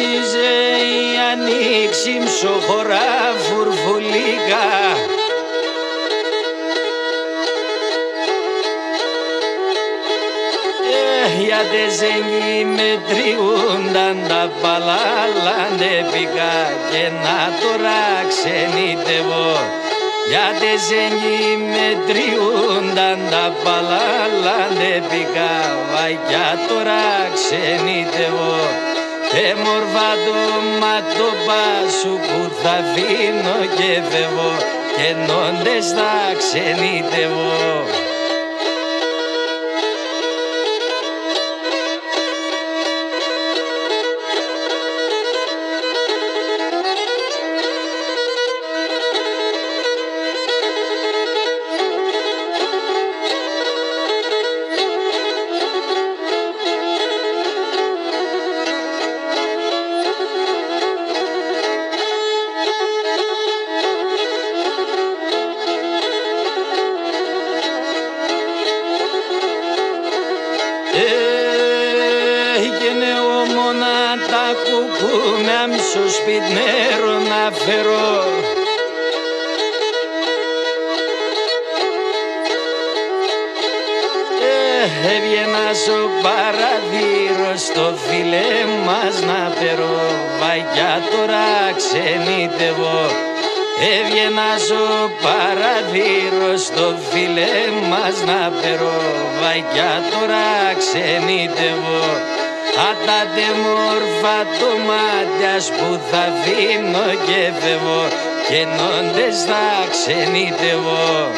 Γέμιζε η ανοίξη μσοχωρά φουρφουλίκα. Για τεζένγι μετριούνταν τα παλάλαντε πικά και να τώρα ξενιτεύω. Για τεζένγι μετριούνταν τα παλάλαντε πικά για τώρα ξενιτεύω. Και μορφά το ματωπά σου που θα αφήνω και φεύγω και νόντες θα ξενιτεύω. Έγινε ομόνα τα κουκούμια μισό σπίτι νερό να φέρω. Έβγαινα στο παραδείρο στο φίλε μας να περώ. Βαγιά τώρα ξενιτεύω. Έβγαινα στο παραδείρο στο φίλε μας να περώ. Βαγιά τώρα ξενιτεύω. Ατάτε μόρφα το μάτιας που θα αφήνω και φεύγω και νόντες θα ξενιτεύω.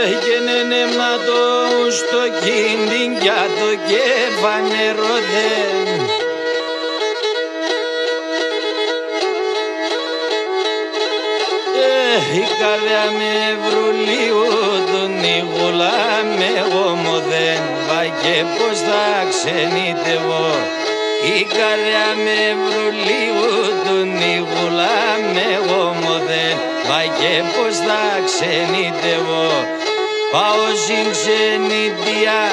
Έγινε νεμάτο στο κίντιν για το κεφανερό δεν. Η καρδιά με βρουλίου τον ήγουλα με γομοδέν. Βαγε πως θα ξενιτεύω. Η καρδιά με βρουλίου τον ήγουλα με γομοδέν. Βαγε πως θα ξενιτεύω. Πάω στην ξενιτιά,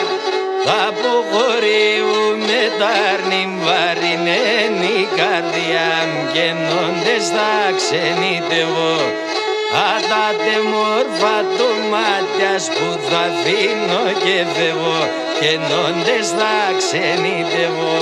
θα αποχωρείουμε τα αρνημ βαρινένει η καρδιά μου και νόντες θα ξενιτεύω. Ατάτε μόρφα το μάτιας που θα αφήνω και φεύγω και νόντες θα ξενιτεύω.